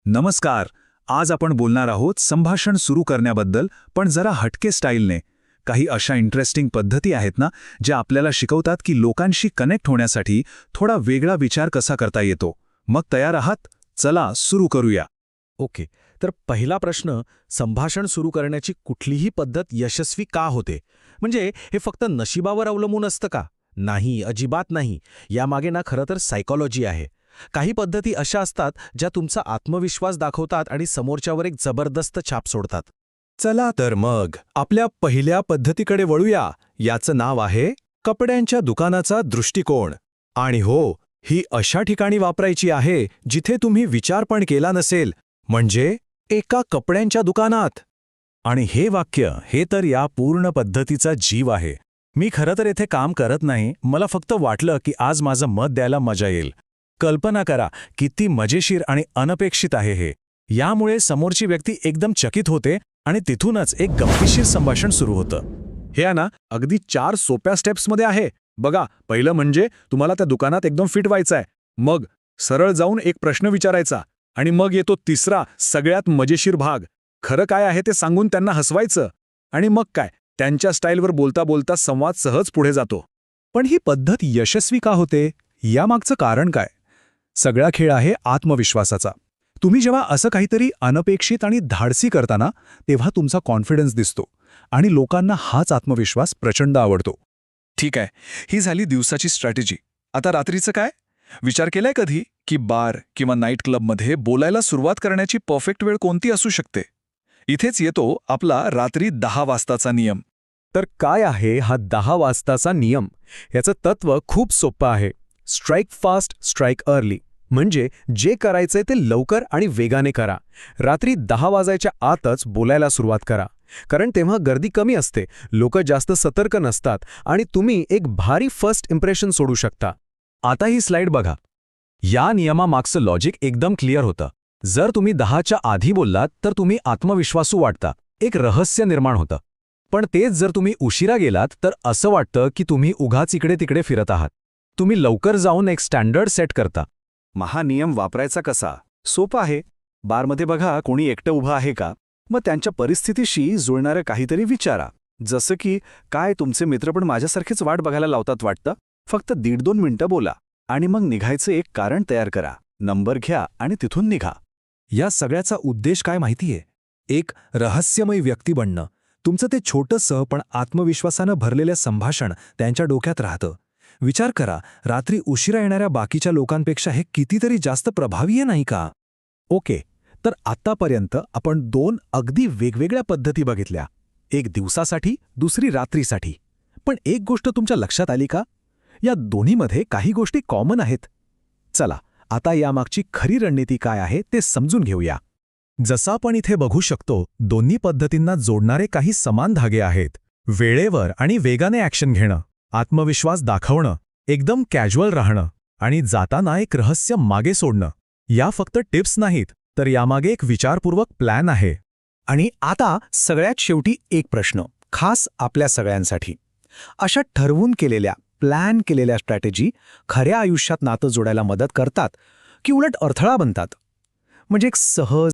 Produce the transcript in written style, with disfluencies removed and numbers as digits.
नमस्कार. आज आपण बोलणार आहोत संभाषण सुरू करण्याबद्दल, पण जरा हटके स्टाईलने. काही अशा इंटरेस्टिंग पद्धती आहेत ना, ज्या आपल्याला शिकवतात की लोकांशी कनेक्ट होण्यासाठी थोडा वेगळा विचार कसा करता येतो. मग तयार आहात? चला सुरू करूया. ओके. तर पहिला प्रश्न, संभाषण सुरू करण्याची कुठलीही पद्धत यशस्वी का होते? म्हणजे हे फक्त नशिबावर अवलंबून असतं का? नाही, अजिबात नाही. यामागे ना खरं तर सायकॉलॉजी आहे. काही पद्धती अशा असतात ज्या तुमचा आत्मविश्वास दाखवतात आणि समोरच्यावर एक जबरदस्त छाप सोडतात. चला तर मग आपल्या पहिल्या पद्धतीकडे वळूया. याचं नाव आहे कपड्यांच्या दुकानाचा दृष्टिकोन. आणि हो, ही अशा ठिकाणी वापरायची आहे जिथे तुम्ही विचार पण केला नसेल, म्हणजे एका कपड्यांच्या दुकानात. आणि हे वाक्य, हे तर या पूर्ण पद्धतीचा जीव आहे. मी खरं तर येथे काम करत नाही, मला फक्त वाटलं की आज माझं मत द्यायला मजा येईल. कल्पना करा किती मजेशीर आणि अनपेक्षित आहे हे. यामुळे समोरची व्यक्ती एकदम चकित होते आणि तिथूनच एक गमतीशीर संभाषण सुरू होतं. हे आहे ना, अगदी 4 सोप्या स्टेप्समध्ये आहे. बघा, पहिलं म्हणजे तुम्हाला त्या दुकानात एकदम फिट व्हायचंय. मग सरळ जाऊन एक प्रश्न विचारायचा. आणि मग येतो तिसरा, सगळ्यात मजेशीर भाग. खरं काय आहे ते सांगून त्यांना हसवायचं. आणि मग काय, त्यांच्या स्टाईलवर बोलता बोलता संवाद सहज पुढे जातो. पण ही पद्धत यशस्वी का होते? यामागचं कारण काय? सगळा खेळ आहे आत्मविश्वासाचा. तुम्ही जेव्हा असं काहीतरी अनपेक्षित आणि धाडसी करताना, तेव्हा तुमचा कॉन्फिडन्स दिसतो आणि लोकांना हाच आत्मविश्वास प्रचंड आवडतो. ठीक आहे, ही झाली दिवसाची स्ट्रॅटेजी. आता रात्रीचं काय? विचार केलाय कधी की बार किंवा नाईट क्लबमध्ये बोलायला सुरुवात करण्याची परफेक्ट वेळ कोणती असू शकते? इथेच येतो आपला रात्री 10 वाजताचा नियम. तर काय आहे हा 10 वाजताचा नियम? याचं तत्त्व खूप सोपं आहे. Strike fast, strike early. म्हणजे जे करायचंय ते लवकर आणि वेगाने करा. रात्री 10 वाजायच्या आतच बोलायला सुरुवात करा. कारण तेव्हा गर्दी कमी असते, लोक जास्त सतर्क नसतात आणि तुम्ही एक भारी फर्स्ट इम्प्रेशन सोडू शकता. आता ही स्लाइड बघा. या नियमामागचं लॉजिक एकदम क्लिअर होतं. जर तुम्ही 10च्या आधी बोललात तर तुम्ही आत्मविश्वासू वाटता, एक रहस्य निर्माण होतं. पण तेच जर तुम्ही उशिरा गेलात तर असं वाटतं की तुम्ही उगाच इकडे तिकडे फिरत आहात. तुम्ही लवकर जाऊन एक स्टँडर्ड सेट करता. हा नियम वापरायचा कसा? सोपा आहे. बारमध्ये बघा, कोणी एकटं उभं आहे का? मग त्यांच्या परिस्थितीशी जुळणारं काहीतरी विचारा. जसं की, काय तुमचे मित्र पण माझ्यासारखेच वाट बघायला लावतात वाटतं? फक्त 1.5-2 मिनिटं बोला आणि मग निघायचं एक कारण तयार करा. नंबर घ्या आणि तिथून निघा. या सगळ्याचा उद्देश काय माहितीये? एक रहस्यमय व्यक्ती बनणं. तुमचं ते छोटंसं पण आत्मविश्वासानं भरलेलं संभाषण त्यांच्या डोक्यात राहतं. विचार करा, रात्री उशिरा येणाऱ्या बाकीच्या लोकांपेक्षा हे कितीतरी जास्त प्रभावी आहे नाही का? ओके, तर आत्तापर्यंत आपण 2 अगदी वेगवेगळ्या पद्धती बघितल्या. एक दिवसासाठी, दुसरी रात्रीसाठी. पण एक गोष्ट तुमच्या लक्षात आली का? या दोन्हीमध्ये काही गोष्टी कॉमन आहेत. चला, आता यामागची खरी रणनीती काय आहे ते समजून घेऊया. जसं आपण इथे बघू शकतो, दोन्ही पद्धतींना जोडणारे काही समान धागे आहेत. वेळेवर आणि वेगाने ॲक्शन घेणं, आत्मविश्वास दाखवणं, एकदम कॅज्युअल राहणं आणि जाताना एक रहस्य मागे सोडणं. या फक्त टिप्स नाहीत, तर यामागे एक विचारपूर्वक प्लॅन आहे. आणि आता सगळ्यात शेवटी एक प्रश्न, खास आपल्या सगळ्यांसाठी. अशा ठरवून केलेल्या, प्लॅन केलेल्या स्ट्रॅटेजी खऱ्या आयुष्यात नातं जोडायला मदत करतात की उलट अडथळा बनतात? म्हणजे एक सहज